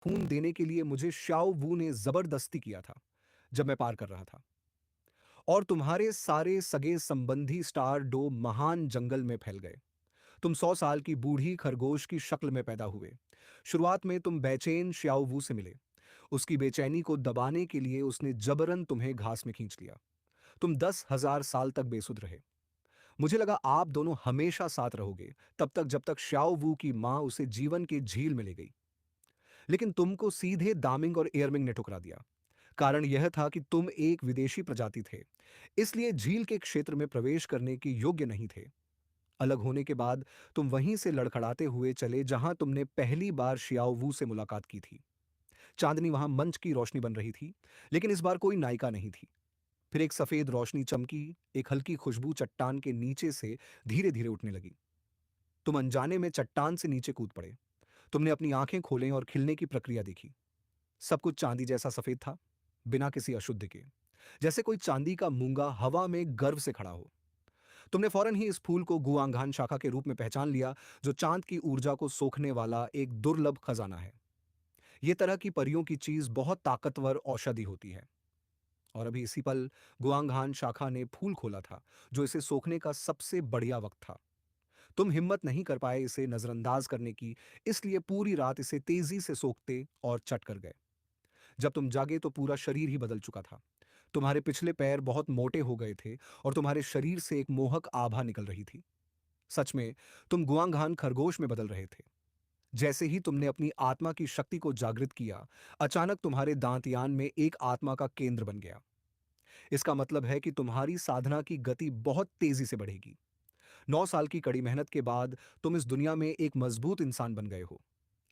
खून देने के लिए मुझे शाओ वू ने जबरदस्ती किया था जब मैं पार कर रहा था। और तुम्हारे सारे सगे संबंधी स्टार डो महान जंगल में फैल गए। तुम 100 साल की बूढ़ी खरगोश की शक्ल में पैदा हुए। शुरुआत में तुम बेचैन श्याओ वू से मिले। उसकी बेचैनी को दबाने के लिए उसने जबरन तुम्हें घास में खींच लिया। तुम 10,000 साल तक बेसुध रहे। मुझे लगा आप दोनों हमेशा साथ रहोगे, तब तक जब तक श्याओ वू की मां उसे जीवन की झील में ले गई। लेकिन तुमको सीधे दामिंग और एयरमिंग ने ठुकरा दिया। कारण यह था कि तुम एक विदेशी प्रजाति थे, इसलिए झील के क्षेत्र में प्रवेश करने के योग्य नहीं थे। अलग होने के बाद तुम वहीं से लड़खड़ाते हुए चले जहां तुमने पहली बार शियाओ वू से मुलाकात की थी। चांदनी वहां मंच की रोशनी बन रही थी, लेकिन इस बार कोई नायिका नहीं थी। फिर एक सफेद रोशनी चमकी, एक हल्की खुशबू चट्टान के नीचे से धीरे धीरे उठने लगी। तुम अनजाने में चट्टान से नीचे कूद पड़े। तुमने अपनी आंखें खोलें और खिलने की प्रक्रिया देखी। सब कुछ चांदी जैसा सफेद था, बिना किसी अशुद्ध के, जैसे कोई चांदी का मूंगा हवा में गर्व से खड़ा हो। तुमने फौरन ही इस फूल को गुआंगान शाखा के रूप में पहचान लिया, जो चांद की ऊर्जा को सोखने वाला एक दुर्लभ खजाना है। ये तरह की परियों की चीज बहुत ताकतवर औषधि होती है। और अभी इसी पल गुआंगहान शाखा ने फूल खोला था, जो इसे सोखने का सबसे बढ़िया वक्त था। तुम हिम्मत नहीं कर पाए इसे नजरअंदाज करने की, इसलिए पूरी रात इसे तेजी से सोखते और चट कर गए। जब तुम जागे तो पूरा शरीर ही बदल चुका था। तुम्हारे पिछले पैर बहुत मोटे हो गए थे और तुम्हारे शरीर से एक मोहक आभा निकल रही थी। सच में, तुम गुआंगहान खरगोश में बदल रहे थे। जैसे ही तुमने अपनी आत्मा की शक्ति को जागृत किया, अचानक तुम्हारे दांतयान में एक आत्मा का केंद्र बन गया। इसका मतलब है कि तुम्हारी साधना की गति बहुत तेजी से बढ़ेगी। 9 साल की कड़ी मेहनत के बाद तुम इस दुनिया में एक मजबूत इंसान बन गए हो।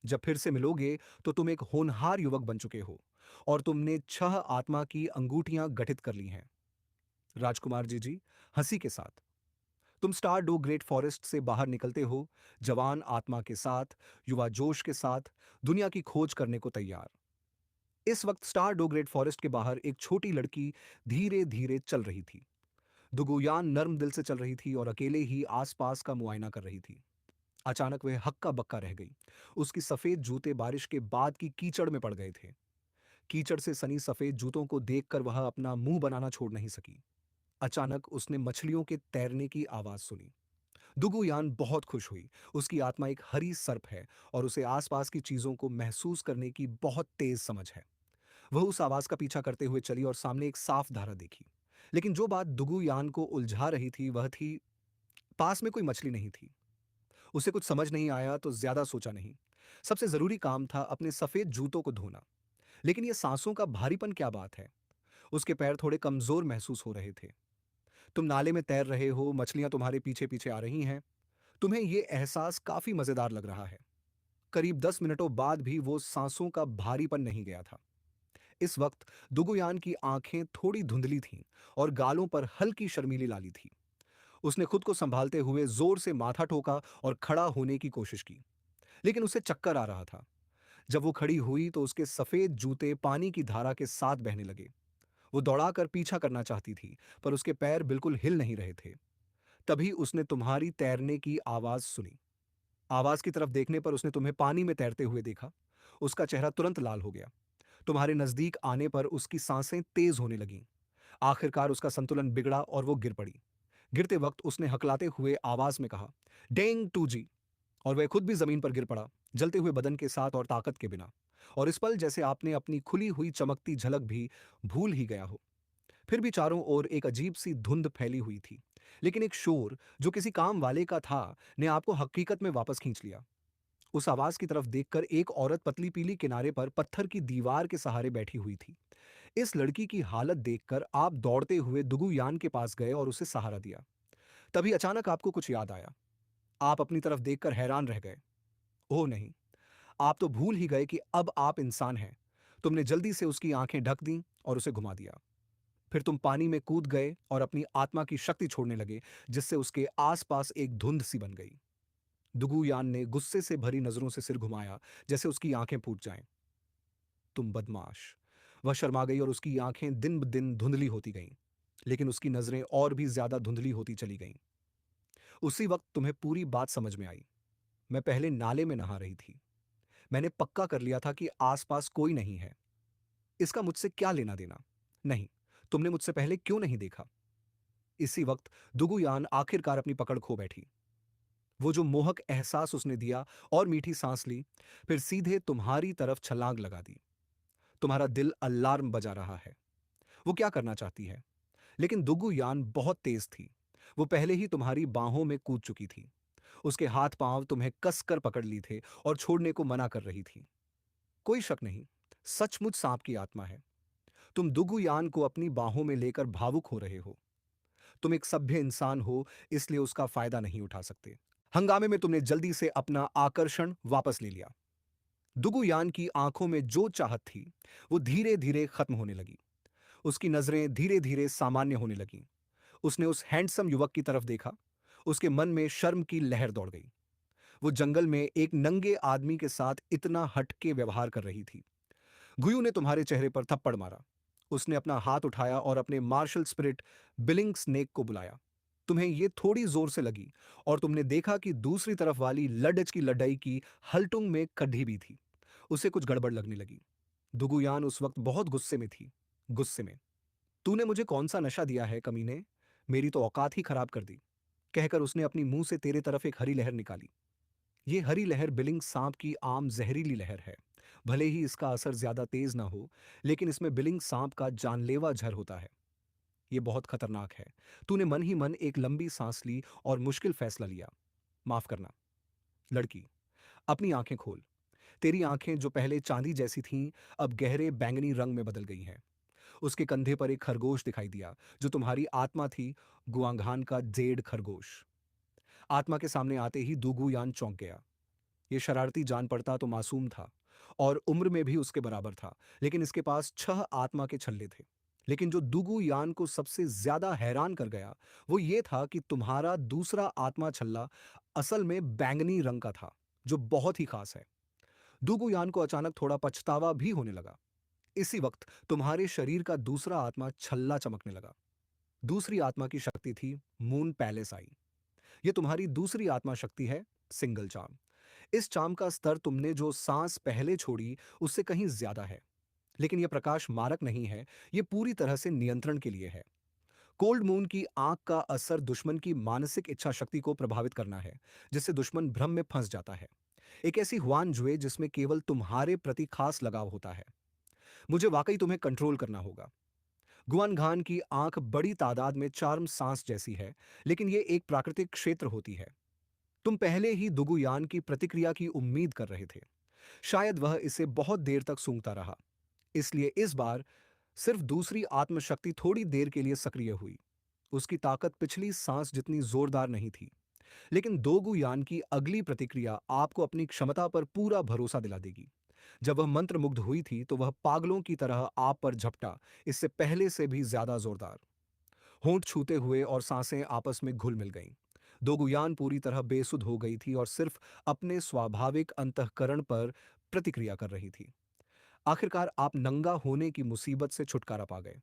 जब फिर से मिलोगे तो तुम एक होनहार युवक बन चुके हो और तुमने 6 आत्मा की अंगूठियां गठित कर ली हैं। राजकुमार जी, हंसी के साथ तुम स्टार डो ग्रेट फॉरेस्ट से बाहर निकलते हो, जवान आत्मा के साथ, युवा जोश के साथ, दुनिया की खोज करने को तैयार। इस वक्त स्टार डो ग्रेट फॉरेस्ट के बाहर एक छोटी लड़की धीरे धीरे चल रही थी। दुगुयान नर्म दिल से चल रही थी और अकेले ही आसपास का मुआयना कर रही थी। अचानक वह हक्का बक्का रह गई। उसकी सफेद जूते बारिश के बाद की कीचड़ में पड़ गए थे। कीचड़ से सनी सफेद जूतों को देखकर वह अपना मुंह बनाना छोड़ नहीं सकी। अचानक उसने मछलियों के तैरने की आवाज सुनी। दुगुयान बहुत खुश हुई। उसकी आत्मा एक हरी सर्प है और उसे आसपास की चीजों को महसूस करने की बहुत तेज समझ है। वह उस आवाज का पीछा करते हुए चली और सामने एक साफ धारा देखी। लेकिन जो बात दुगुयान को उलझा रही थी वह थी, पास में कोई मछली नहीं थी। उसे कुछ समझ नहीं आया तो ज्यादा सोचा नहीं। सबसे जरूरी काम था अपने सफेद जूतों को धोना। लेकिन यह सांसों का भारीपन क्या बात है। उसके पैर थोड़े कमजोर महसूस हो रहे थे। तुम नाले में तैर रहे हो, मछलियां तुम्हारे पीछे पीछे आ रही हैं। तुम्हें यह एहसास काफी मजेदार लग रहा है। करीब 10 मिनटों बाद भी वो सांसों का भारीपन नहीं गया था। इस वक्त दुगुयान की आंखें थोड़ी धुंधली थीं और गालों पर हल्की शर्मीली लाली थी। उसने खुद को संभालते हुए जोर से माथा ठोका और खड़ा होने की कोशिश की। लेकिन उसे चक्कर आ रहा था। जब वो खड़ी हुई तो उसके सफेद जूते पानी की धारा के साथ बहने लगे। वो दौड़ाकर पीछा करना चाहती थी, पर उसके पैर बिल्कुल हिल नहीं रहे थे। तभी उसने तुम्हारी तैरने की आवाज सुनी। आवाज की तरफ देखने पर उसने तुम्हें पानी में तैरते हुए देखा। उसका चेहरा तुरंत लाल हो गया। तुम्हारे नजदीक आने पर उसकी सांसें तेज होने लगीं। आखिरकार उसका संतुलन बिगड़ा और वो गिर पड़ी। गिरते वक्त उसने हकलाते हुए आवाज में कहा, डेंग टू जी। और वह खुद भी जमीन पर गिर पड़ा, जलते हुए बदन के साथ और ताकत के बिना। और इस पल जैसे आपने अपनी खुली हुई चमकती झलक भी भूल ही गया हो। फिर भी चारों ओर एक अजीब सी धुंध फैली हुई थी। लेकिन एक शोर, जो किसी काम वाले का था, ने आपको हकीकत में वापस खींच लिया। उस आवाज की तरफ देखकर एक औरत पतली पीली किनारे पर पत्थर की दीवार के सहारे बैठी हुई थी। इस लड़की की हालत देखकर आप दौड़ते हुए दुगुयान के पास गए और उसे सहारा दिया। तभी अचानक आपको कुछ याद आया। आप अपनी तरफ देखकर हैरान रह गए। ओह नहीं, आप तो भूल ही गए कि अब आप इंसान हैं। तुमने जल्दी से उसकी आंखें ढक दी और उसे घुमा दिया। फिर तुम पानी में कूद गए और अपनी आत्मा की शक्ति छोड़ने लगे, जिससे उसके आसपास एक धुंध सी बन गई। दुगुयान ने गुस्से से भरी नजरों से सिर घुमाया, जैसे उसकी आंखें फूट जाएं। तुम बदमाश। वह शर्मा गई और उसकी आंखें दिन ब दिन धुंधली होती गईं। लेकिन उसकी नजरें और भी ज्यादा धुंधली होती चली गईं। उसी वक्त तुम्हें पूरी बात समझ में आई। मैं पहले नाले में नहा रही थी। मैंने पक्का कर लिया था कि आसपास कोई नहीं है। इसका मुझसे क्या लेना देना? नहीं, तुमने मुझसे पहले क्यों नहीं देखा? इसी वक्त दुगुयान आखिरकार अपनी पकड़ खो बैठी। वो जो मोहक एहसास उसने दिया और मीठी सांस ली, फिर सीधे तुम्हारी तरफ छलांग लगा दी। तुम्हारा दिल अलार्म बजा रहा है। वो क्या करना चाहती है? लेकिन दुगुयान बहुत तेज थी। वो पहले ही तुम्हारी बाहों में कूद चुकी थी। उसके हाथ पांव तुम्हें कसकर पकड़ ली थे और छोड़ने को मना कर रही थी। कोई शक नहीं, सचमुच सांप की आत्मा है। तुम दुगुयान को अपनी बाहों में लेकर भावुक हो रहे हो। तुम एक सभ्य इंसान हो, इसलिए उसका फायदा नहीं उठा सकते। हंगामे में तुमने जल्दी से अपना आकर्षण वापस ले लिया। दुगुयान की आंखों में जो चाहत थी, वो धीरे धीरे खत्म होने लगी। उसकी नजरें धीरे धीरे सामान्य होने लगीं। उसने उस हैंडसम युवक की तरफ देखा। उसके मन में शर्म की लहर दौड़ गई। वो जंगल में एक नंगे आदमी के साथ इतना हटके व्यवहार कर रही थी। गुयू ने तुम्हारे चेहरे पर थप्पड़ मारा। उसने अपना हाथ उठाया और अपने मार्शल स्पिरिट बिलिंग स्नेक को बुलाया। तुम्हें ये थोड़ी जोर से लगी और तुमने देखा कि दूसरी तरफ वाली लडज की लड़ाई की हलटुंग में कड्डी भी थी। उसे कुछ गड़बड़ लगने लगी। दुगुयान उस वक्त बहुत गुस्से में थी। गुस्से में, तूने मुझे कौन सा नशा दिया है कमीने? मेरी तो औकात ही खराब कर दी, कहकर उसने अपनी मुंह से तेरे तरफ एक हरी लहर निकाली। ये हरी लहर बिलिंग सांप की आम जहरीली लहर है। भले ही इसका असर ज्यादा तेज ना हो, लेकिन इसमें बिलिंग सांप का जानलेवा जहर होता है। ये बहुत खतरनाक है। तूने मन ही मन एक लंबी सांस ली और मुश्किल फैसला लिया। माफ करना। लड़की, अपनी आंखें खोल। तेरी आंखें जो पहले चांदी जैसी थीं, अब गहरे बैंगनी रंग में बदल गई हैं। उसके कंधे पर एक खरगोश दिखाई दिया, जो तुम्हारी आत्मा थी, गुआंघान का जेड खरगोश। आत्मा के सामने आते ही दूगू चौंक गया। ये शरारती जान पड़ता तो मासूम था और उम्र में भी उसके बराबर था, लेकिन इसके पास 6 आत्मा के छल्ले थे। लेकिन जो दुगु यान को सबसे ज्यादा हैरान कर गया, वो ये था कि तुम्हारा दूसरा आत्मा छल्ला असल में बैंगनी रंग का था, जो बहुत ही खास है। दुगु यान को अचानक थोड़ा पछतावा भी होने लगा। इसी वक्त तुम्हारे शरीर का दूसरा आत्मा छल्ला चमकने लगा। दूसरी आत्मा की शक्ति थी मून पैलेस आई। ये तुम्हारी दूसरी आत्मा शक्ति है, सिंगल चार्म। इस चार्म का स्तर तुमने जो सांस पहले छोड़ी, उससे कहीं ज्यादा है। लेकिन यह प्रकाश मारक नहीं है, यह पूरी तरह से नियंत्रण के लिए है। कोल्ड मून की आंख का असर दुश्मन की मानसिक इच्छा शक्ति को प्रभावित करना है, जिससे दुश्मन भ्रम में फंस जाता है। एक ऐसी हुआन जुए जिसमें केवल तुम्हारे प्रति खास लगाव होता है। मुझे वाकई तुम्हें कंट्रोल करना होगा। गुआन घान की आंख बड़ी तादाद में चार्म सांस जैसी है, लेकिन यह एक प्राकृतिक क्षेत्र होती है। तुम पहले ही दुगुयान की प्रतिक्रिया की उम्मीद कर रहे थे। शायद वह इसे बहुत देर तक सूंघता रहा। इसलिए इस बार सिर्फ दूसरी आत्मशक्ति थोड़ी देर के लिए सक्रिय हुई। उसकी ताकत पिछली सांस जितनी जोरदार नहीं थी, लेकिन दोगुयान की अगली प्रतिक्रिया आपको अपनी क्षमता पर पूरा भरोसा दिला देगी। जब वह मंत्रमुग्ध हुई थी, तो वह पागलों की तरह आप पर झपटा, इससे पहले से भी ज्यादा जोरदार। होंठ छूते हुए और सांसें आपस में घुल मिल गईं। दोगुयान पूरी तरह बेसुध हो गई थी और सिर्फ अपने स्वाभाविक अंतःकरण पर प्रतिक्रिया कर रही थी। आखिरकार आप नंगा होने की मुसीबत से छुटकारा पा गए।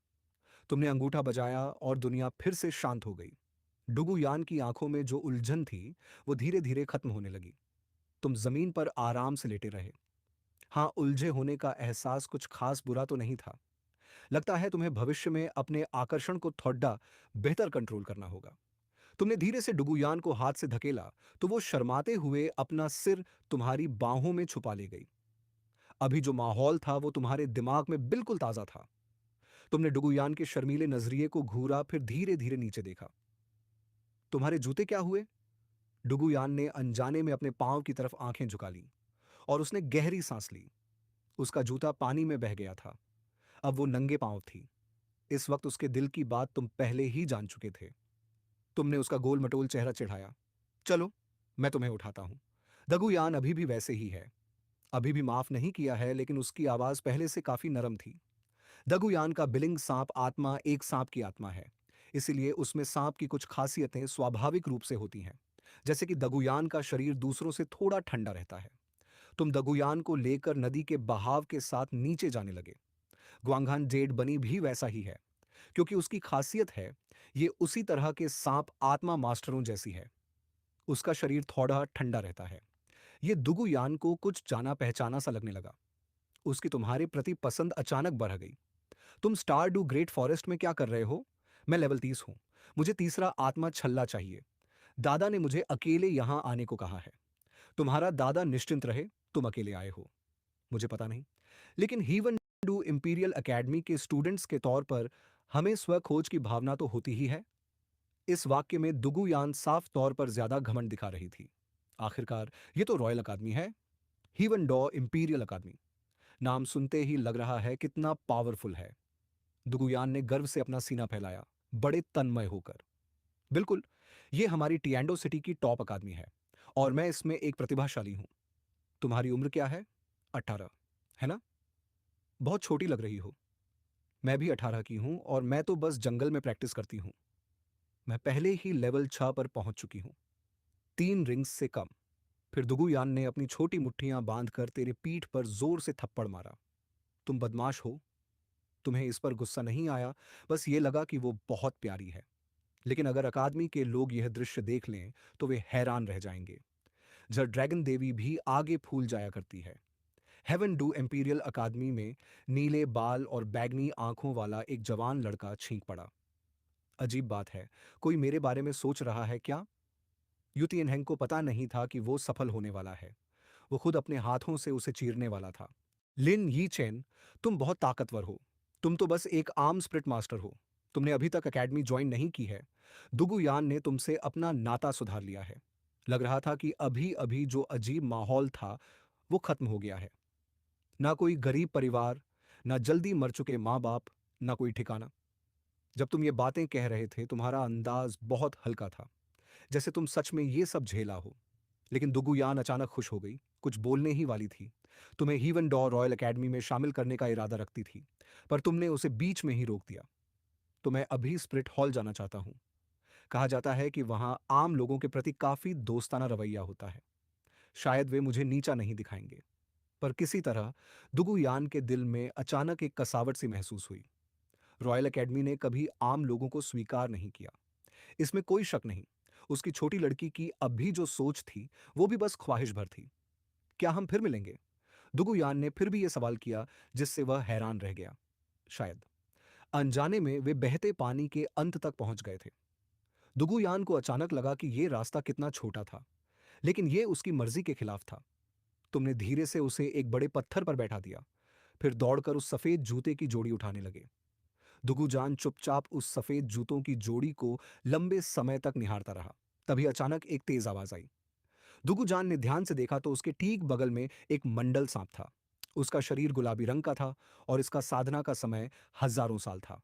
तुमने अंगूठा बजाया और दुनिया फिर से शांत हो गई। डुगुयान की आंखों में जो उलझन थी, वो धीरे धीरे खत्म होने लगी। तुम जमीन पर आराम से लेटे रहे। हाँ, उलझे होने का एहसास कुछ खास बुरा तो नहीं था। लगता है तुम्हें भविष्य में अपने आकर्षण को थोड़ा बेहतर कंट्रोल करना होगा। तुमने धीरे से डुगुयान को हाथ से धकेला, तो वो शर्माते हुए अपना सिर तुम्हारी बाहों में छुपा ले गई। अभी जो माहौल था वो तुम्हारे दिमाग में बिल्कुल ताजा था। तुमने डुगुयान के शर्मीले नजरिए को घूरा, फिर धीरे धीरे नीचे देखा। तुम्हारे जूते क्या हुए? डुगुयान ने अनजाने में अपने पांव की तरफ आंखें झुका ली और उसने गहरी सांस ली। उसका जूता पानी में बह गया था। अब वो नंगे पांव थी। इस वक्त उसके दिल की बात तुम पहले ही जान चुके थे। तुमने उसका गोल मटोल चेहरा चिढ़ाया। चलो, मैं तुम्हें उठाता हूं। दगुयान अभी भी वैसे ही है। अभी भी माफ नहीं किया है, लेकिन उसकी आवाज पहले से काफी नरम थी। दगुयान का बिलिंग सांप आत्मा एक सांप की आत्मा है। इसीलिए उसमें सांप की कुछ खासियतें स्वाभाविक रूप से होती हैं। जैसे कि दगुयान का शरीर दूसरों से थोड़ा ठंडा रहता है। तुम दगुयान को लेकर नदी के बहाव के साथ नीचे जाने लगे। ग्वांगहान जेड बनी भी वैसा ही है, क्योंकि उसकी खासियत है, ये उसी तरह के सांप आत्मा मास्टरों जैसी है। उसका शरीर थोड़ा ठंडा रहता है। ये दुगुयान को कुछ जाना पहचाना सा लगने लगा। उसकी तुम्हारे प्रति पसंद अचानक बढ़ गई। तुम स्टार डू ग्रेट फॉरेस्ट में क्या कर रहे हो? मैं लेवल 30 हूँ। मुझे तीसरा आत्मा छल्ला चाहिए। दादा ने मुझे अकेले यहाँ आने को कहा है। तुम्हारा दादा निश्चिंत रहे, तुम अकेले आए हो। मुझे पता नहीं, लेकिन हीवन डू इंपीरियल एकेडमी के स्टूडेंट्स के तौर पर हमें स्वखोज की भावना तो होती ही है। इस वाक्य में दुगुयान साफ तौर पर ज्यादा घमंड दिखा रही थी। आखिरकार ये तो रॉयल अकादमी है, हीवन डॉ इंपीरियल अकादमी। नाम सुनते ही लग रहा है कितना पावरफुल है। दुगुयान ने गर्व से अपना सीना फैलाया, बड़े तन्मय होकर। बिल्कुल, ये हमारी टिएंडो सिटी की टॉप अकादमी है और मैं इसमें एक प्रतिभाशाली हूँ। तुम्हारी उम्र क्या है? 18, है ना? बहुत छोटी लग रही हो। मैं भी 18 की हूँ और मैं तो बस जंगल में प्रैक्टिस करती हूँ। मैं पहले ही लेवल 6 पर पहुंच चुकी हूँ। 3 रिंग्स से कम। फिर दुगुयान ने अपनी छोटी मुट्ठियां बांधकर तेरे पीठ पर जोर से थप्पड़ मारा। तुम बदमाश हो। तुम्हें इस पर गुस्सा नहीं आया, बस ये लगा कि वो बहुत प्यारी है। लेकिन अगर अकादमी के लोग यह दृश्य देख लें तो वे हैरान रह जाएंगे। जब ड्रैगन देवी भी आगे फूल जाया करती है। हेवन डू एम्पीरियल अकादमी में नीले बाल और बैगनी आंखों वाला एक जवान लड़का छींक पड़ा। अजीब बात है, कोई मेरे बारे में सोच रहा है क्या? युतियनहेंग को पता नहीं था कि वो सफल होने वाला है। वो खुद अपने हाथों से उसे चीरने वाला था। लिन यी चेन, तुम बहुत ताकतवर हो। तुम तो बस एक आर्म स्प्रिट मास्टर हो। तुमने अभी तक एकेडमी ज्वाइन नहीं की है। दुगुयान ने तुमसे अपना नाता सुधार लिया है। लग रहा था कि अभी अभी जो अजीब माहौल था वो खत्म हो गया है। ना कोई गरीब परिवार, ना जल्दी मर चुके माँ बाप, ना कोई ठिकाना। जब तुम ये बातें कह रहे थे तुम्हारा अंदाज बहुत हल्का था, जैसे तुम सच में ये सब झेला हो। लेकिन दुगुयान अचानक खुश हो गई, कुछ बोलने ही वाली थी। तुम्हें हीवन डॉ रॉयल एकेडमी में शामिल करने का इरादा रखती थी, पर तुमने उसे बीच में ही रोक दिया। तो मैं अभी स्प्रिट हॉल जाना चाहता हूँ। कहा जाता है कि वहाँ आम लोगों के प्रति काफी दोस्ताना रवैया होता है। शायद वे मुझे नीचा नहीं दिखाएंगे। पर किसी तरह दुगुयान के दिल में अचानक एक कसावट सी महसूस हुई। रॉयल एकेडमी ने कभी आम लोगों को स्वीकार नहीं किया, इसमें कोई शक नहीं। उसकी छोटी लड़की की अब भी जो सोच थी वो भी बस ख्वाहिश भर थी। क्या हम फिर मिलेंगे? दुगुयान ने फिर भी यह सवाल किया, जिससे वह हैरान रह गया। शायद। अनजाने में वे बहते पानी के अंत तक पहुंच गए थे। दुगुयान को अचानक लगा कि यह रास्ता कितना छोटा था, लेकिन यह उसकी मर्जी के खिलाफ था। तुमने धीरे से उसे एक बड़े पत्थर पर बैठा दिया, फिर दौड़कर उस सफेद जूते की जोड़ी उठाने लगे। दुगुजान चुपचाप उस सफेद जूतों की जोड़ी को लंबे समय तक निहारता रहा। तभी अचानक एक तेज आवाज आई। दुगुजान ने ध्यान से देखा तो उसके ठीक बगल में एक मंडल सांप था। उसका शरीर गुलाबी रंग का था और इसका साधना का समय हजारों साल था।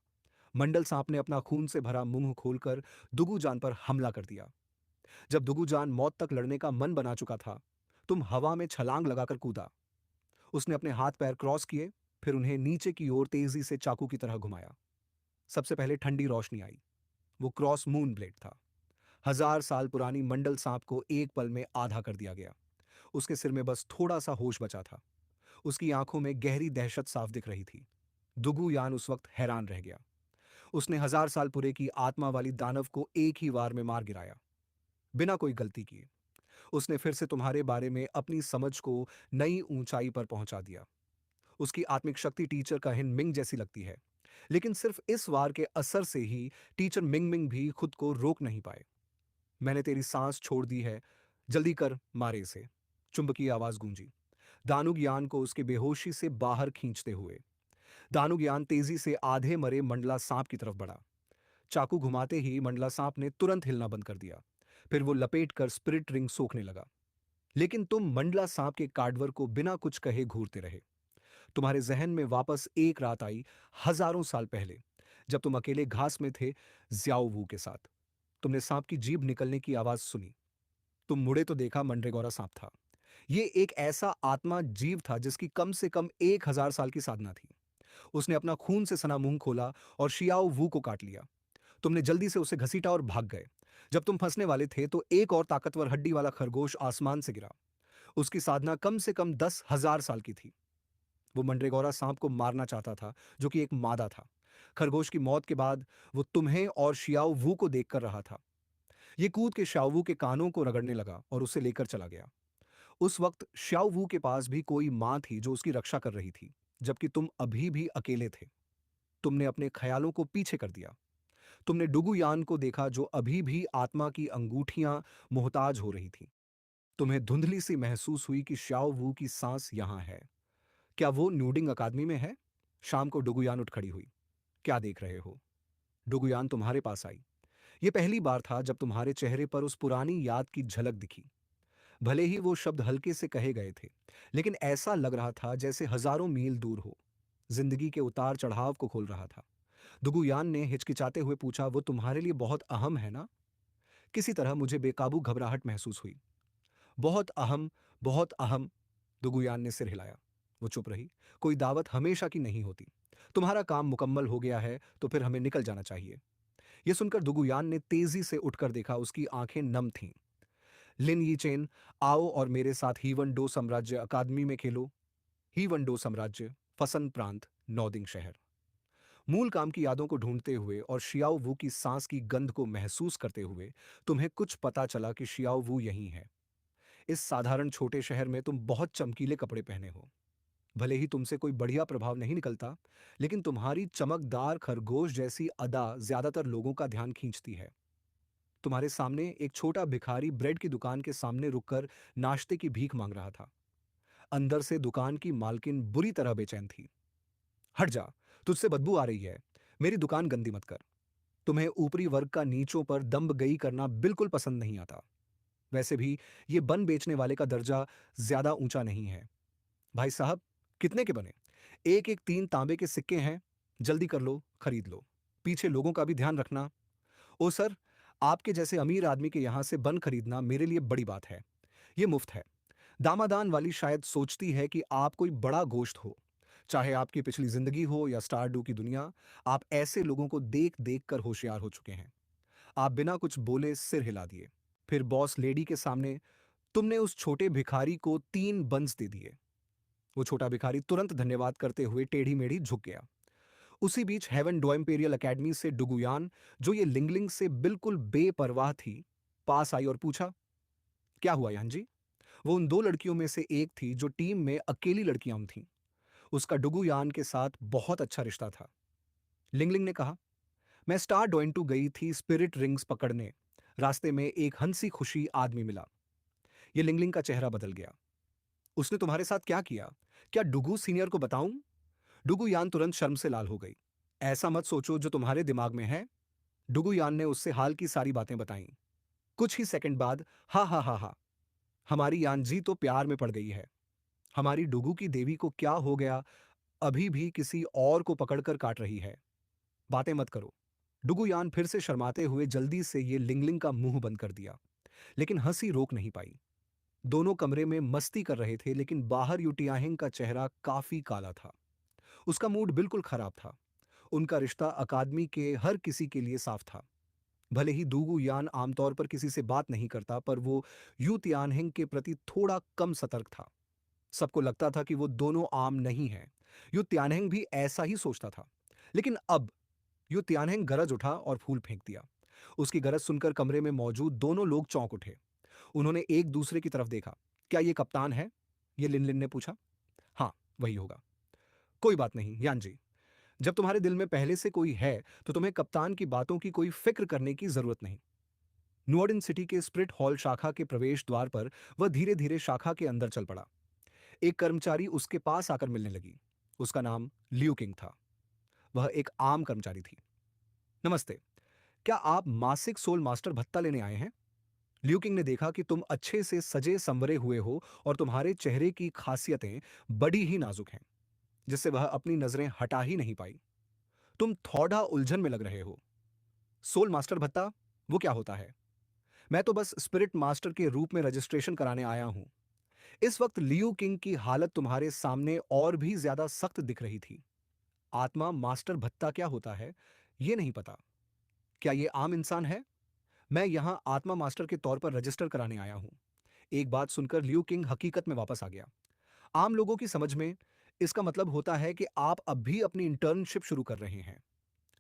मंडल सांप ने अपना खून से भरा मुंह खोलकर दुगुजान पर हमला कर दिया। जब दुगुजान मौत तक लड़ने का मन बना चुका था, तुम हवा में छलांग लगाकर कूदा। उसने अपने हाथ पैर क्रॉस किए, फिर उन्हें नीचे की ओर तेजी से चाकू की तरह घुमाया। सबसे पहले ठंडी रोशनी आई। वो क्रॉस मून ब्लेड था। 1000 साल पुरानी मंडल सांप को एक पल में आधा कर दिया गया। उसके सिर में बस थोड़ा सा होश बचा था। उसकी आंखों में गहरी दहशत साफ दिख रही थी। दुगुयान उस वक्त हैरान रह गया। उसने 1000 साल पूरे की आत्मा वाली दानव को एक ही वार में मार गिराया, बिना कोई गलती किए। उसने फिर से तुम्हारे बारे में अपनी समझ को नई ऊंचाई पर पहुंचा दिया। उसकी आत्मिक शक्ति टीचर का हिन मिंग जैसी लगती है, लेकिन सिर्फ इस वार के असर से ही टीचर मिंग मिंग भी खुद को रोक नहीं पाए। मैंने तेरी सांस छोड़ दी है, जल्दी कर, मारे इसे। चुंबकीय आवाज गूंजी, दानुज्ञान को उसके बेहोशी से बाहर खींचते हुए। दानुज्ञान तेजी से आधे मरे मंडला सांप की तरफ बढ़ा। चाकू घुमाते ही मंडला सांप ने तुरंत हिलना बंद कर दिया। फिर वो लपेट कर स्पिरिट रिंग सोखने लगा। लेकिन तुम मंडला सांप के कार्डवर को बिना कुछ कहे घूरते रहे। तुम्हारे जहन में वापस एक रात आई, हजारों साल पहले, जब तुम अकेले घास में थे ज्याओ वू के साथ। तुमने सांप की जीभ निकलने की आवाज सुनी। तुम मुड़े तो देखा, मंड्रेगोरा सांप था। ये एक ऐसा आत्मा जीव था जिसकी कम से कम 1000 साल की साधना थी। उसने अपना खून से सना मुंह खोला और शियाओ वू को काट लिया। तुमने जल्दी से उसे घसीटा और भाग गए। जब तुम फंसने वाले थे तो एक और ताकतवर हड्डी वाला खरगोश आसमान से गिरा। उसकी साधना कम से कम 10,000 साल की थी। वो मंड्रेगोरा सांप को मारना चाहता था, जो कि एक मादा था। खरगोश की मौत के बाद वो तुम्हें और शियाओ वू को देखकर रहा था। ये कूद के शाओवू के कानों को रगड़ने लगा और उसे लेकर चला गया। उस वक्त श्याओ वू के पास भी कोई माँ थी जो उसकी रक्षा कर रही थी, जबकि तुम अभी भी अकेले थे। तुमने अपने ख्यालों को पीछे कर दिया। तुमने डुगुयान को देखा जो अभी भी आत्मा की अंगूठियां मोहताज हो रही थी। तुम्हें धुंधली सी महसूस हुई कि श्याओ वू की सांस यहां है। क्या वो न्यूडिंग अकादमी में है? शाम को डुगुयान उठ खड़ी हुई। क्या देख रहे हो? डुगुयान तुम्हारे पास आई। ये पहली बार था जब तुम्हारे चेहरे पर उस पुरानी याद की झलक दिखी। भले ही वो शब्द हल्के से कहे गए थे, लेकिन ऐसा लग रहा था जैसे हजारों मील दूर हो। जिंदगी के उतार चढ़ाव को खोल रहा था। दुगुयान ने हिचकिचाते हुए पूछा, वो तुम्हारे लिए बहुत अहम है ना? किसी तरह मुझे बेकाबू घबराहट महसूस हुई। बहुत अहम, बहुत अहम। दुगुयान ने सिर हिलाया। वो चुप रही। कोई दावत हमेशा की नहीं होती। तुम्हारा काम मुकम्मल हो गया है तो फिर हमें निकल जाना चाहिए। यह सुनकर दुगुयान ने तेजी से उठकर देखा। उसकी आंखें नम थीं। लिन यीचेन, आओ और मेरे साथ हीवन डो साम्राज्य अकादमी में खेलो। हीवन डो साम्राज्य, फसन प्रांत, नौदिंग शहर। मूल काम की यादों को ढूंढते हुए और शियाओ वू की सांस की गंध को महसूस करते हुए तुम्हें कुछ पता चला कि शियाओ वू यहीं है। इस साधारण छोटे शहर में तुम बहुत चमकीले कपड़े पहने हो। भले ही तुमसे कोई बढ़िया प्रभाव नहीं निकलता, लेकिन तुम्हारी चमकदार खरगोश जैसी अदा ज्यादातर लोगों का ध्यान खींचती है। तुम्हारे सामने एक छोटा भिखारी ब्रेड की दुकान के सामने रुककर नाश्ते की भीख मांग रहा था। अंदर से दुकान की मालकिन बुरी तरह बेचैन थी। हट जा, तुझसे बदबू आ रही है। मेरी दुकान गंदी मत कर। तुम्हें ऊपरी वर्ग का नीचों पर दंबगई करना बिल्कुल पसंद नहीं आता। वैसे भी ये बन बेचने वाले का दर्जा ज्यादा ऊंचा नहीं है। भाई साहब, कितने के बने? एक एक 3 तांबे के सिक्के हैं। जल्दी कर लो, खरीद लो। पीछे लोगों का भी ध्यान रखना। ओ सर, आपके जैसे अमीर आदमी के यहाँ से बन खरीदना मेरे लिए बड़ी बात है। ये मुफ्त है। दामादान वाली शायद सोचती है कि आप कोई बड़ा गोश्त हो। चाहे आपकी पिछली जिंदगी हो या स्टारडू की दुनिया, आप ऐसे लोगों को देख देख कर होशियार हो चुके हैं। आप बिना कुछ बोले सिर हिला दिए। फिर बॉस लेडी के सामने तुमने उस छोटे भिखारी को 3 बंस दे दिए। वो छोटा भिखारी तुरंत धन्यवाद करते हुए टेढ़ी मेढ़ी झुक गया। उसी बीच हेवन डो इंपेरियल अकेडमी से डुगुयान, जो ये लिंगलिंग से बिल्कुल बेपरवाह थी, पास आई और पूछा, क्या हुआ यान जी? वो उन 2 लड़कियों में से एक थी जो टीम में अकेली लड़कियां थीं। उसका डुगुयान के साथ बहुत अच्छा रिश्ता था। लिंगलिंग ने कहा, मैं स्टार डोइंटू गई थी स्पिरिट रिंग्स पकड़ने। रास्ते में एक हंसी खुशी आदमी मिला। ये लिंगलिंग का चेहरा बदल गया। उसने तुम्हारे साथ क्या किया? क्या डुगू सीनियर को बताऊं? डुगू यान तुरंत शर्म से लाल हो गई। ऐसा मत सोचो जो तुम्हारे दिमाग में है। डुगू यान ने उससे हाल की सारी बातें बताईं। कुछ ही सेकंड बाद, हा हा हा हा, हमारी यान जी तो प्यार में पड़ गई है। हमारी डुगू की देवी को क्या हो गया? अभी भी किसी और को पकड़कर काट रही है। बातें मत करो। डुगू यान फिर से शर्माते हुए जल्दी से ये लिंगलिंग का मुंह बंद कर दिया, लेकिन हंसी रोक नहीं पाई। दोनों कमरे में मस्ती कर रहे थे, लेकिन बाहर यूटियाहिंग का चेहरा काफी काला था। उसका मूड बिल्कुल खराब था। उनका रिश्ता अकादमी के हर किसी के लिए साफ था। भले ही दूगू यान आमतौर पर किसी से बात नहीं करता, पर वो यू तियानहिंग के प्रति थोड़ा कम सतर्क था। सबको लगता था कि वो दोनों आम नहीं हैं। यू तियानहिंग भी ऐसा ही सोचता था। लेकिन अब यू तियानहिंग गरज उठा और फूल फेंक दिया। उसकी गरज सुनकर कमरे में मौजूद दोनों लोग चौंक उठे। उन्होंने एक दूसरे की तरफ देखा। क्या ये कप्तान है? ये लिन लिन ने पूछा। हाँ, वही होगा। कोई बात नहीं यान जी। जब तुम्हारे दिल में पहले से कोई है, तो तुम्हें कप्तान की बातों की कोई फिक्र करने की जरूरत नहीं। नुओडिन सिटी के स्प्रिट हॉल शाखा के प्रवेश द्वार पर वह धीरे धीरे शाखा के अंदर चल पड़ा। एक कर्मचारी उसके पास आकर मिलने लगी। उसका नाम लियू किंग था। वह एक आम कर्मचारी थी। नमस्ते, क्या आप मासिक सोल मास्टर भत्ता लेने आए हैं? लियू किंग ने देखा कि तुम अच्छे से सजे संवरे हुए हो और तुम्हारे चेहरे की खासियतें बड़ी ही नाजुक हैं, जिससे वह अपनी नजरें हटा ही नहीं पाई। तुम थोड़ा उलझन में लग रहे हो। सोल मास्टर भत्ता, वो क्या होता है? मैं तो बस स्पिरिट मास्टर के रूप में रजिस्ट्रेशन कराने आया हूं। इस वक्त लियू किंग की हालत तुम्हारे सामने और भी ज्यादा सख्त दिख रही थी। आत्मा मास्टर भत्ता क्या होता है, ये नहीं पता। क्या ये आम इंसान है? मैं यहां आत्मा मास्टर के तौर पर रजिस्टर कराने आया हूं। एक बात सुनकर लियू किंग हकीकत में वापस आ गया। आम लोगों की समझ में इसका मतलब होता है कि आप अब भी अपनी इंटर्नशिप शुरू कर रहे हैं।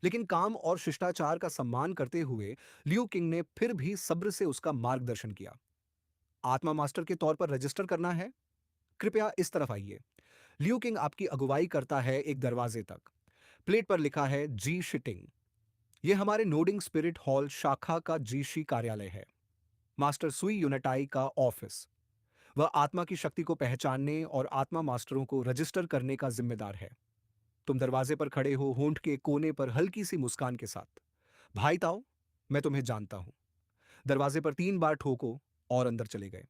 लेकिन काम और शिष्टाचार का सम्मान करते हुए लियू किंग ने फिर भी सब्र से उसका मार्गदर्शन किया। आत्मा मास्टर के तौर पर रजिस्टर करना है? कृपया इस तरफ आइए। लियू किंग आपकी अगुवाई करता है एक दरवाजे तक। प्लेट पर लिखा है जी शिटिंग। ये हमारे नोडिंग स्पिरिट हॉल शाखा का जीशी कार्यालय है। मास्टर सुई यूनेटाई का ऑफिस। वह आत्मा की शक्ति को पहचानने और आत्मा मास्टरों को रजिस्टर करने का जिम्मेदार है। तुम दरवाजे पर खड़े हो, होंठ के कोने पर हल्की सी मुस्कान के साथ। भाई ताओ, मैं तुम्हें जानता हूं। दरवाजे पर 3 बार ठोको और अंदर चले गए।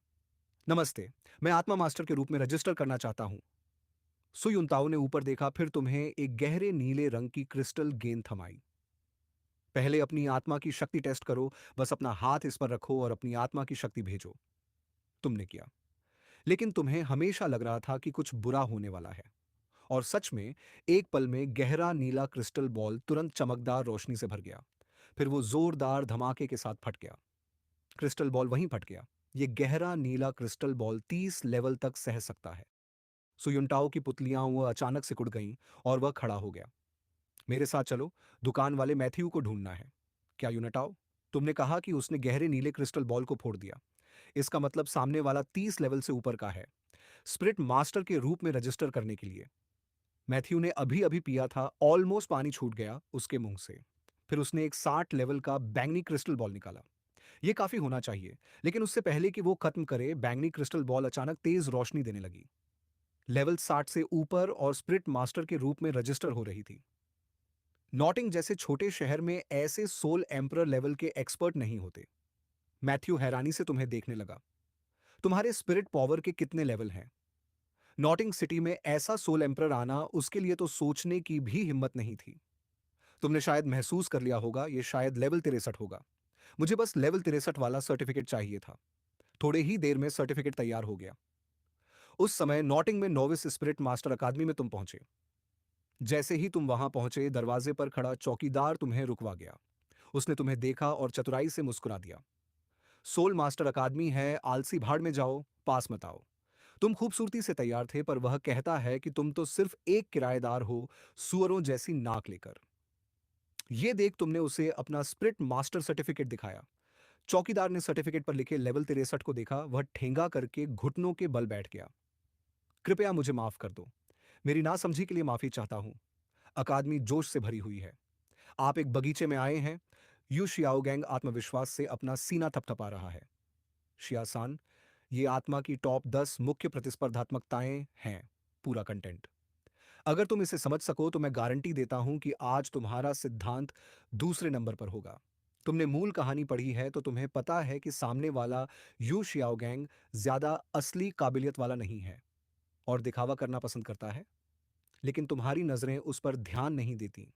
नमस्ते, मैं आत्मा मास्टर के रूप में रजिस्टर करना चाहता हूं। सुयुनताओ ने ऊपर देखा, फिर तुम्हें एक गहरे नीले रंग की क्रिस्टल गेंद थमाई। पहले अपनी आत्मा की शक्ति टेस्ट करो, बस अपना हाथ इस पर रखो और अपनी आत्मा की शक्ति भेजो। तुमने किया, लेकिन तुम्हें हमेशा लग रहा था कि कुछ बुरा होने वाला है। और सच में, एक पल में गहरा नीला क्रिस्टल बॉल तुरंत चमकदार रोशनी से भर गया। फिर वो जोरदार धमाके के साथ फट गया। क्रिस्टल बॉल वहीं फट गया। ये गहरा नीला क्रिस्टल बॉल 30 लेवल तक सह सकता है। सुयुनटाओ की पुतलियां वो अचानक सिकुड़ गईं और वह खड़ा हो गया। मेरे साथ चलो, दुकान वाले मैथ्यू को ढूंढना है। क्या यूनिटाओ? तुमने कहा कि उसने गहरे नीले क्रिस्टल बॉल को फोड़ दिया। इसका मतलब सामने वाला 30 लेवल से ऊपर का है, स्पिरिट मास्टर के रूप में रजिस्टर करने के लिए। मैथ्यू ने अभी अभी पिया था, ऑलमोस्ट पानी छूट गया उसके मुंह से। फिर उसने एक 60 लेवल का बैंगनी क्रिस्टल बॉल निकाला। ये काफी होना चाहिए, लेकिन उससे पहले कि वो खत्म करे, बैंगनी क्रिस्टल बॉल अचानक तेज रोशनी देने लगी। लेवल 60 से ऊपर और स्पिरिट मास्टर के रूप में रजिस्टर हो रही थी। नॉटिंग जैसे छोटे शहर में ऐसे सोल एम्परर लेवल के एक्सपर्ट नहीं होते। मैथ्यू हैरानी से तुम्हें देखने लगा। तुम्हारे स्पिरिट पावर के कितने लेवल हैं? नॉटिंग सिटी में ऐसा सोल एम्परर आना उसके लिए तो सोचने की भी हिम्मत नहीं थी। तुमने शायद महसूस कर लिया होगा, ये शायद लेवल 63 होगा। मुझे बस लेवल 63 वाला सर्टिफिकेट चाहिए था। थोड़े ही देर में सर्टिफिकेट तैयार हो गया। उस समय नॉटिंग में नोविस स्पिरिट मास्टर अकादमी में तुम पहुंचे। जैसे ही तुम वहां पहुंचे, दरवाजे पर खड़ा चौकीदार तुम्हें रुकवा गया। उसने तुम्हें देखा और चतुराई से मुस्कुरा दिया। सोल मास्टर अकादमी है, आलसी भाड़ में जाओ, पास मत आओ। तुम खूबसूरती से तैयार थे, पर वह कहता है कि तुम तो सिर्फ एक किराएदार हो, सुअरों जैसी नाक लेकर। ये देख तुमने उसे अपना स्पिरिट मास्टर सर्टिफिकेट दिखाया। चौकीदार ने सर्टिफिकेट पर लिखे लेवल 63 को देखा, वह ठेंगा करके घुटनों के बल बैठ गया। कृपया मुझे माफ कर दो। मेरी नासमझी के लिए माफी चाहता हूं। अकादमी जोश से भरी हुई है। आप एक बगीचे में आए हैं। यू शियाओगैंग आत्मविश्वास से अपना सीना थपथपा रहा है। शियासान, ये आत्मा की टॉप 10 मुख्य प्रतिस्पर्धात्मकताएं हैं। पूरा कंटेंट। अगर तुम इसे समझ सको तो मैं गारंटी देता हूं कि आज तुम्हारा सिद्धांत दूसरे नंबर पर होगा। तुमने मूल कहानी पढ़ी है तो तुम्हें पता है कि सामने वाला यू शियाओगैंग ज्यादा असली काबिलियत वाला नहीं है और दिखावा करना पसंद करता है। लेकिन तुम्हारी नजरें उस पर ध्यान नहीं देती।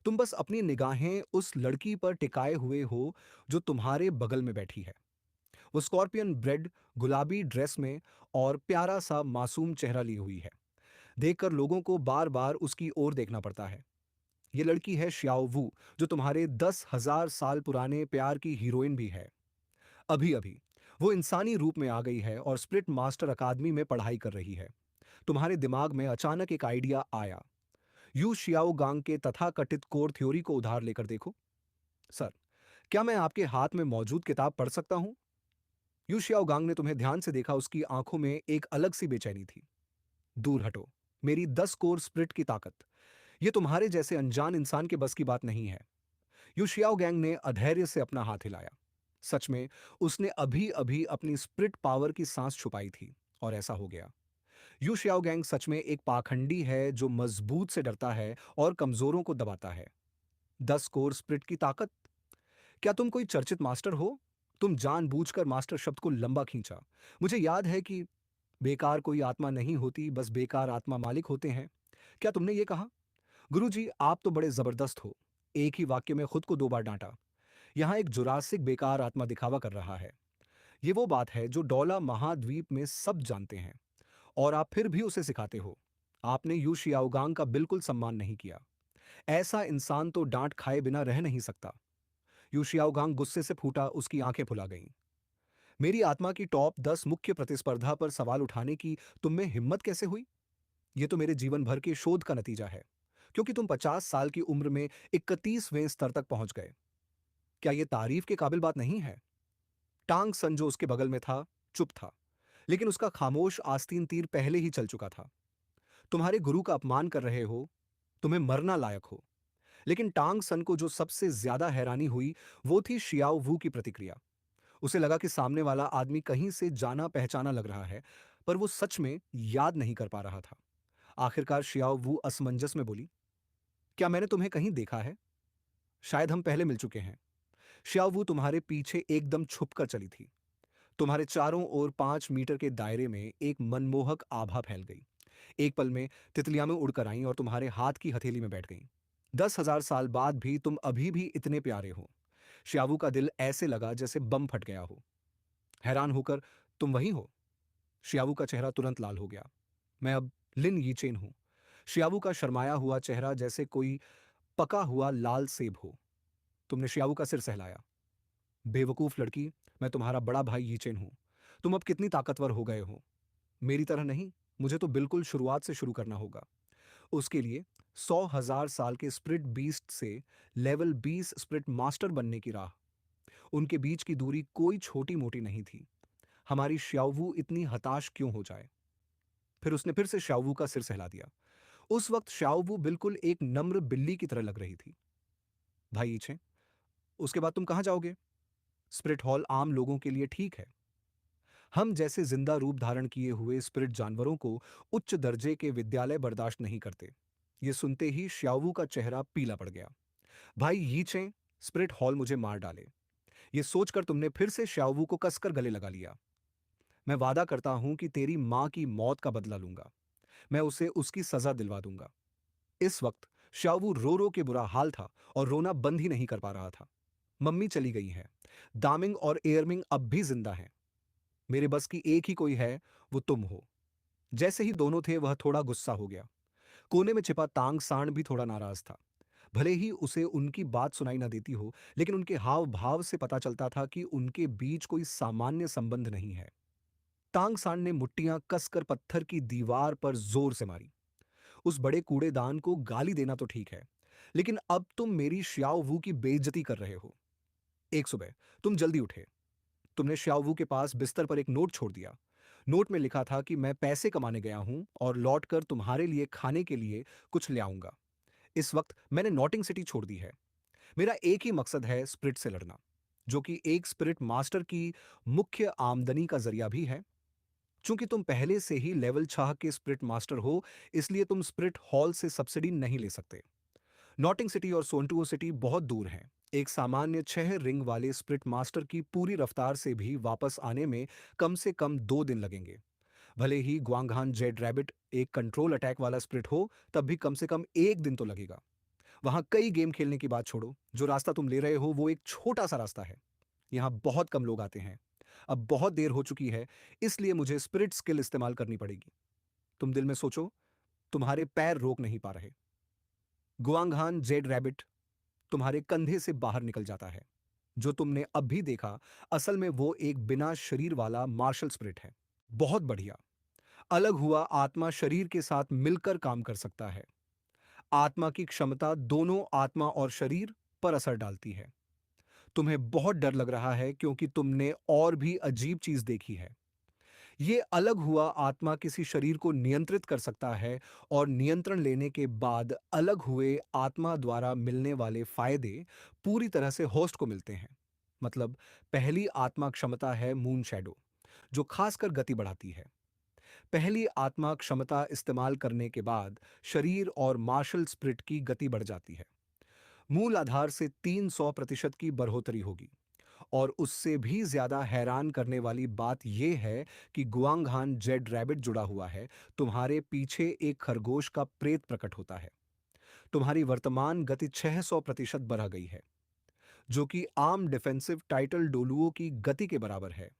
तुम बस अपनी निगाहें उस लड़की पर टिकाए हुए हो जो तुम्हारे बगल में बैठी है। वो स्कॉर्पियन ब्रेड, गुलाबी ड्रेस में और प्यारा सा मासूम चेहरा ली हुई है। देखकर लोगों को बार बार उसकी ओर देखना पड़ता है। ये लड़की है श्याओ वू, जो तुम्हारे 10,000 साल पुराने प्यार की हीरोइन भी है। अभी अभी वो इंसानी रूप में आ गई है और स्प्लिट मास्टर अकादमी में पढ़ाई कर रही है। तुम्हारे दिमाग में अचानक एक आइडिया आया। यू शियाओ गांग के तथाकथित कोर थ्योरी को उधार लेकर देखो। सर, क्या मैं आपके हाथ में मौजूद किताब पढ़ सकता हूं? यू शियाओ गांग ने तुम्हें ध्यान से देखा, उसकी आंखों में एक अलग सी बेचैनी थी। दूर हटो। मेरी 10 कोर स्प्रिट की ताकत, ये तुम्हारे जैसे अनजान इंसान के बस की बात नहीं है। यू शियाओ गैंग ने अधैर्य से अपना हाथ हिलाया। सच में, उसने अभी अभी अपनी स्प्रिट पावर की सांस छुपाई थी और ऐसा हो गया। यू शियाओ गैंग सच में एक पाखंडी है जो मजबूत से डरता है और कमजोरों को दबाता है। 10 कोर स्प्रिट की ताकत? क्या तुम कोई चर्चित मास्टर हो? तुम जानबूझकर मास्टर शब्द को लंबा खींचा। मुझे याद है कि बेकार कोई आत्मा नहीं होती, बस बेकार आत्मा मालिक होते हैं। क्या तुमने ये कहा? गुरुजी, आप तो बड़े जबरदस्त हो। एक ही वाक्य में खुद को 2 बार डांटा। यहाँ एक जुरासिक बेकार आत्मा दिखावा कर रहा है। ये वो बात है जो डोला महाद्वीप में सब जानते हैं, और आप फिर भी उसे सिखाते हो। आपने यू शियाओगांग का बिल्कुल सम्मान नहीं किया। ऐसा इंसान तो डांट खाए बिना रह नहीं सकता। यू शियाओगांग गुस्से से फूटा, उसकी आंखें फुला गईं। मेरी आत्मा की टॉप 10 मुख्य प्रतिस्पर्धा पर सवाल उठाने की तुम में हिम्मत कैसे हुई? ये तो मेरे जीवन भर के शोध का नतीजा है, क्योंकि तुम 50 साल की उम्र में 31वें स्तर तक पहुंच गए। क्या ये तारीफ के काबिल बात नहीं है? टांग सन जो उसके बगल में था, चुप था, लेकिन उसका खामोश आस्तीन तीर पहले ही चल चुका था। तुम्हारे गुरु का अपमान कर रहे हो, तुम्हें मरना लायक हो। लेकिन टांग सन को जो सबसे ज्यादा हैरानी हुई, वो थी शियाओ वू की प्रतिक्रिया। उसे लगा कि सामने वाला आदमी कहीं से जाना पहचाना लग रहा है, पर वो सच में याद नहीं कर पा रहा था। आखिरकार शियाओ वू असमंजस में बोली, क्या मैंने तुम्हें कहीं देखा है? शायद हम पहले मिल चुके हैं। शियाओ वू तुम्हारे पीछे एकदम छुप कर चली थी। तुम्हारे चारों ओर 5 मीटर के दायरे में एक मनमोहक आभा फैल गई। एक पल में तितलियां में उड़कर आईं और तुम्हारे हाथ की हथेली में बैठ गईं। 10,000 साल बाद भी तुम अभी भी इतने प्यारे हो। श्यावू का दिल ऐसे लगा जैसे बम फट गया हो। हैरान होकर, तुम वही हो? श्यावू का चेहरा तुरंत लाल हो गया। मैं अब लिन यीचेन हूं। श्यावू का शर्माया हुआ चेहरा जैसे कोई पका हुआ लाल सेब हो। तुमने श्यावू का सिर सहलाया। बेवकूफ लड़की, मैं तुम्हारा बड़ा भाई यीचेन हूं। तुम अब कितनी ताकतवर हो गए हो? मेरी तरह नहीं, मुझे तो बिल्कुल शुरुआत से शुरू करना होगा। उसके लिए 100,000 साल के स्प्रिट बीस्ट से लेवल 20 स्प्रिट मास्टर बनने की राह। उनके बीच की दूरी कोई छोटी मोटी नहीं थी। हमारी श्यावू इतनी हताश क्यों हो जाए? फिर उसने फिर से श्यावू का सिर सहला दिया। उस वक्त श्यावू बिल्कुल एक नम्र बिल्ली की तरह लग रही थी। भाई इच्छे, उसके बाद तुम कहाँ जाओगे? स्प्रिट हॉल आम लोगों के लिए ठीक है। हम जैसे जिंदा रूप धारण किए हुए स्पिरिट जानवरों को उच्च दर्जे के विद्यालय बर्दाश्त नहीं करते। ये सुनते ही श्यावू का चेहरा पीला पड़ गया। भाई यीचे, स्पिरिट हॉल मुझे मार डाले, ये सोचकर तुमने फिर से श्यावू को कसकर गले लगा लिया। मैं वादा करता हूं कि तेरी मां की मौत का बदला लूंगा। मैं उसे उसकी सजा दिलवा दूंगा। इस वक्त श्यावू रो रो के बुरा हाल था और रोना बंद ही नहीं कर पा रहा था। मम्मी चली गई है। दामिंग और एयरमिंग अब भी जिंदा हैं। मेरे बस की एक ही कोई है, वो तुम हो। जैसे ही दोनों थे, वह थोड़ा गुस्सा हो गया। कोने में छिपा तांग सांड भी थोड़ा नाराज था। भले ही उसे उनकी बात सुनाई ना देती हो, लेकिन उनके हाव भाव से पता चलता था कि उनके बीच कोई सामान्य संबंध नहीं है। तांग सांड ने मुट्टियां कसकर पत्थर की दीवार पर जोर से मारी। उस बड़े कूड़ेदान को गाली देना तो ठीक है, लेकिन अब तुम मेरी श्याओ वू की बेइज्जती कर रहे हो। एक सुबह तुम जल्दी उठे। तुमने श्याओ के पास बिस्तर पर एक नोट छोड़ दिया। नोट में लिखा था कि मैं पैसे कमाने गया हूं और लौटकर तुम्हारे लिए खाने के लिए कुछ ले आऊंगा। इस वक्त मैंने नॉटिंग सिटी छोड़ दी है। मेरा एक ही मकसद है, स्पिरिट से लड़ना, जो कि एक स्पिरिट मास्टर की मुख्य आमदनी का जरिया भी है। चूंकि तुम पहले से ही लेवल 6 के स्पिरिट मास्टर हो, इसलिए तुम स्पिरिट हॉल से सब्सिडी नहीं ले सकते। नॉटिंग सिटी और सोंटुओ सिटी बहुत दूर हैं। एक सामान्य 6 रिंग वाले स्प्रिट मास्टर की पूरी रफ्तार से भी वापस आने में कम से कम 2 दिन लगेंगे। भले ही ग्वांगहान जेड रैबिट एक कंट्रोल अटैक वाला स्प्रिट हो, तब भी कम से कम 1 दिन तो लगेगा। वहां कई गेम खेलने की बात छोड़ो, जो रास्ता तुम ले रहे हो वो एक छोटा सा रास्ता है। यहाँ बहुत कम लोग आते हैं। अब बहुत देर हो चुकी है, इसलिए मुझे स्पिरिट स्किल इस्तेमाल करनी पड़ेगी। तुम दिल में सोचो, तुम्हारे पैर रोक नहीं पा रहे। गुआंगहान जेड रैबिट तुम्हारे कंधे से बाहर निकल जाता है। जो तुमने अब भी देखा, असल में वो एक बिना शरीर वाला मार्शल स्पिरिट है। बहुत बढ़िया। अलग हुआ आत्मा शरीर के साथ मिलकर काम कर सकता है। आत्मा की क्षमता दोनों आत्मा और शरीर पर असर डालती है। तुम्हें बहुत डर लग रहा है क्योंकि तुमने और भी अजीब चीज देखी है। ये अलग हुआ आत्मा किसी शरीर को नियंत्रित कर सकता है और नियंत्रण लेने के बाद अलग हुए आत्मा द्वारा मिलने वाले फायदे पूरी तरह से होस्ट को मिलते हैं। मतलब, पहली आत्मा क्षमता है मून शैडो, जो खासकर गति बढ़ाती है। पहली आत्मा क्षमता इस्तेमाल करने के बाद शरीर और मार्शल स्प्रिट की गति बढ़ जाती है। मूल आधार से 300% की बढ़ोतरी होगी। और उससे भी ज्यादा हैरान करने वाली बात यह है कि गुआंगहान जेड रैबिट जुड़ा हुआ है। तुम्हारे पीछे एक खरगोश का प्रेत प्रकट होता है। तुम्हारी वर्तमान गति 600% बढ़ा गई है, जो कि आम डिफेंसिव टाइटल डोलुओं की गति के बराबर है।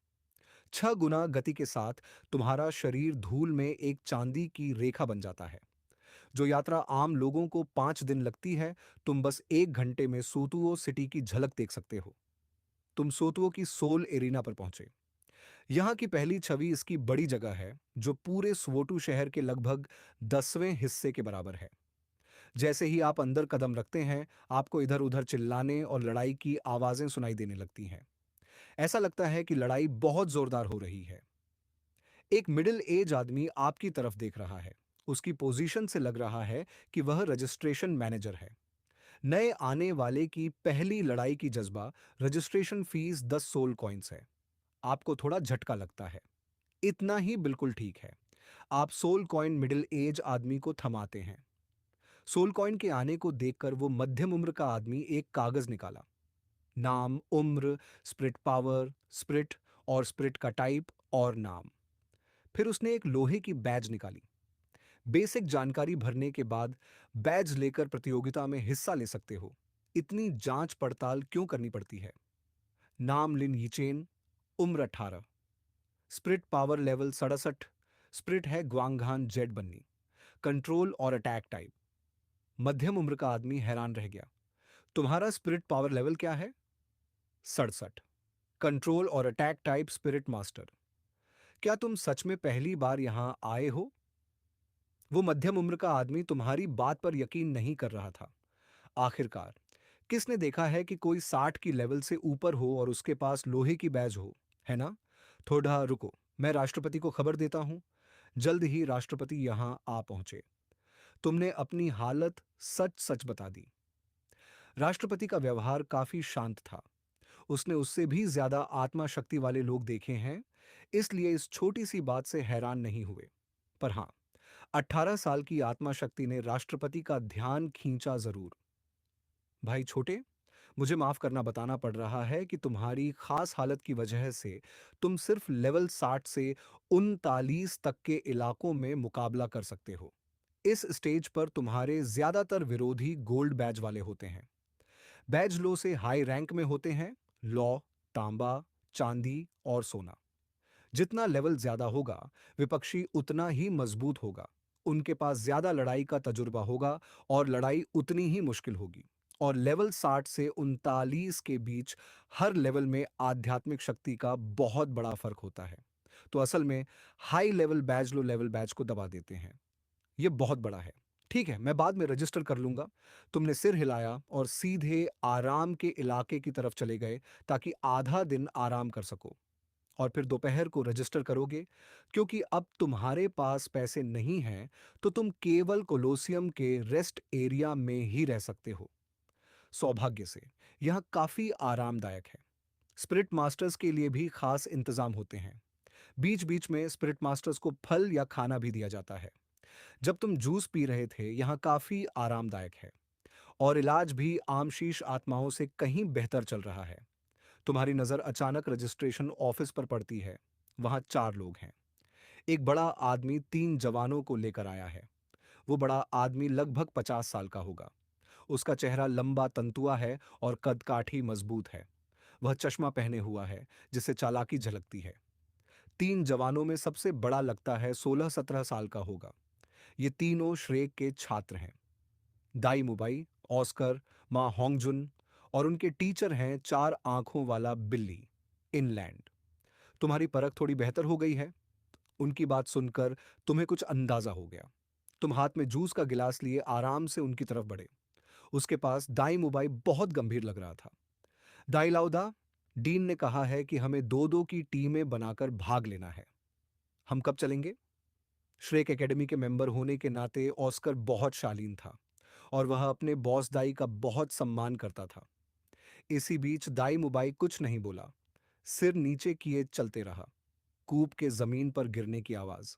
6 गुना गति के साथ तुम्हारा शरीर धूल में एक चांदी की रेखा बन जाता है। जो यात्रा आम लोगों को 5 दिन लगती है, तुम बस 1 घंटे में सूतुओ सिटी की झलक देख सकते हो। तुम सोतुओ की सोल एरिना पर पहुंचे। यहाँ की पहली छवि इसकी बड़ी जगह है, जो पूरे स्वोटू शहर के लगभग 10वें हिस्से के बराबर है। जैसे ही आप अंदर कदम रखते हैं, आपको इधर उधर चिल्लाने और लड़ाई की आवाजें सुनाई देने लगती हैं। ऐसा लगता है कि लड़ाई बहुत जोरदार हो रही है। एक मिडिल एज आदमी आपकी तरफ देख रहा है। उसकी पोजीशन से लग रहा है कि वह रजिस्ट्रेशन मैनेजर है। नए आने वाले की पहली लड़ाई की जज्बा रजिस्ट्रेशन फीस 10 सोल कॉइन्स है। आपको थोड़ा झटका लगता है। इतना ही बिल्कुल ठीक है। आप सोल कॉइन मिडिल एज आदमी को थमाते हैं। सोल कॉइन के आने को देखकर वो मध्यम उम्र का आदमी एक कागज निकाला। नाम, उम्र, स्प्रिट पावर, स्प्रिट और स्प्रिट का टाइप और नाम। फिर उसने एक लोहे की बैज निकाली। बेसिक जानकारी भरने के बाद बैज लेकर प्रतियोगिता में हिस्सा ले सकते हो। इतनी जांच पड़ताल क्यों करनी पड़ती है? नाम लिन यीचेन, उम्र 18, स्प्रिट पावर लेवल 67, स्प्रिट है ग्वांगहान जेड बन्नी, कंट्रोल और अटैक टाइप। मध्यम उम्र का आदमी हैरान रह गया। तुम्हारा स्पिरिट पावर लेवल क्या है? 67, कंट्रोल और अटैक टाइप स्पिरिट मास्टर। क्या तुम सच में पहली बार यहां आए हो? वो मध्यम उम्र का आदमी तुम्हारी बात पर यकीन नहीं कर रहा था। आखिरकार किसने देखा है कि कोई 60 की लेवल से ऊपर हो और उसके पास लोहे की बैज हो, है ना? थोड़ा रुको, मैं राष्ट्रपति को खबर देता हूं। जल्द ही राष्ट्रपति यहां आ पहुंचे। तुमने अपनी हालत सच सच बता दी। राष्ट्रपति का व्यवहार काफी शांत था। उसने उससे भी ज्यादा आत्मा शक्ति वाले लोग देखे हैं, इसलिए इस छोटी सी बात से हैरान नहीं हुए। पर हां, 18 साल की आत्मा शक्ति ने राष्ट्रपति का ध्यान खींचा जरूर। भाई छोटे, मुझे माफ करना बताना पड़ रहा है कि तुम्हारी खास हालत की वजह से तुम सिर्फ लेवल 60 से 39 तक के इलाकों में मुकाबला कर सकते हो। इस स्टेज पर तुम्हारे ज्यादातर विरोधी गोल्ड बैज वाले होते हैं। बैज लो से हाई रैंक में होते हैं। लौ, तांबा, चांदी और सोना। जितना लेवल ज्यादा होगा, विपक्षी उतना ही मजबूत होगा। उनके पास ज्यादा लड़ाई का तजुर्बा होगा और लड़ाई उतनी ही मुश्किल होगी। और लेवल 60 से 39 के बीच हर लेवल में आध्यात्मिक शक्ति का बहुत बड़ा फर्क होता है। तो असल में high level badge low level badge को दबा देते हैं। ये बहुत बड़ा है। ठीक है, मैं बाद में रजिस्टर कर लूंगा। तुमने सिर हिलाया और सीधे आराम के इलाके की तरफ चले गए ताकि आधा दिन आराम कर सको। और फिर दोपहर को रजिस्टर करोगे। क्योंकि अब तुम्हारे पास पैसे नहीं हैं, तो तुम केवल कोलोसियम के रेस्ट एरिया में ही रह सकते हो। सौभाग्य से यह काफी आरामदायक है। स्पिरिट मास्टर्स के लिए भी खास इंतजाम होते हैं। बीच बीच में स्पिरिट मास्टर्स को फल या खाना भी दिया जाता है। जब तुम जूस पी रहे थे, यहाँ काफी आरामदायक है। और इलाज भी आमशीष आत्माओं से कहीं बेहतर चल रहा है। तुम्हारी नजर अचानक रजिस्ट्रेशन ऑफिस पर पड़ती है। वहां 4 लोग हैं। एक बड़ा आदमी 3 जवानों को लेकर आया है। वो बड़ा आदमी लगभग 50 साल का होगा। उसका चेहरा लंबा तंतुआ है और कद काठी मजबूत है। वह चश्मा पहने हुआ है, जिससे चालाकी झलकती है। 3 जवानों में सबसे बड़ा लगता है 16-17 साल का होगा। ये तीनों श्रेक के छात्र हैं। दाई मुबाई, ऑस्कर, माँ होंगजुन और उनके टीचर हैं 4 आंखों वाला बिल्ली, इनलैंड। तुम्हारी परख थोड़ी बेहतर हो गई है। उनकी बात सुनकर तुम्हें कुछ अंदाजा हो गया। तुम हाथ में जूस का गिलास लिए आराम से उनकी तरफ बढ़े। उसके पास दाई मुबाई बहुत गंभीर लग रहा था। दाई लाउदा, डीन ने कहा है कि हमें 2-2 की टीमें बनाकर भाग लेना है। हम कब चलेंगे? श्रेक एकेडमी के मेंबर होने के नाते ऑस्कर बहुत शालीन था और वह अपने बॉस दाई का बहुत सम्मान करता था। इसी बीच दाई मुबाई कुछ नहीं बोला। सिर नीचे किए चलते रहा। कूप के जमीन पर गिरने की आवाज।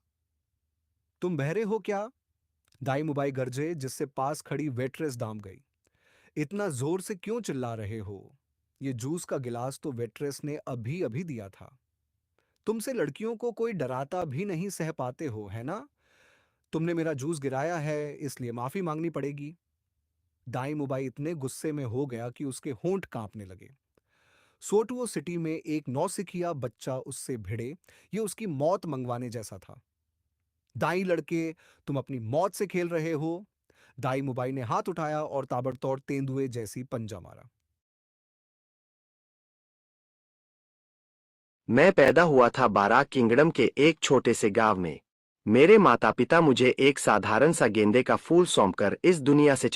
तुम बहरे हो क्या? दाई मुबाई गरजे, जिससे पास खड़ी वेट्रेस दाम गई। इतना जोर से क्यों चिल्ला रहे हो? ये जूस का गिलास तो वेट्रेस ने अभी अभी दिया था। तुमसे लड़कियों को कोई डराता भी नहीं सह पाते हो, है ना? तुमने मेरा जूस गिराया है, इसलिए माफी मांगनी पड़ेगी। दाई मुबाई इतने गुस्से में हो गया कि उसके होंठ कांपने लगे। सोटुओ सिटी में एक नौसिखिया बच्चा उससे भिड़े, ये उसकी मौत मंगवाने जैसा था। दाई लड़के, तुम अपनी मौत से खेल रहे हो। दाई मुबाई ने हाथ उठाया और ताबड़तोड़ तेंदुए जैसी पंजा मारा। मैं पैदा हुआ था बाराक किंगडम के एक छोटे से गांव में। मेरे माता पिता मुझे एक साधारण सा गेंदे का फूल सौंपकर इस दुनिया से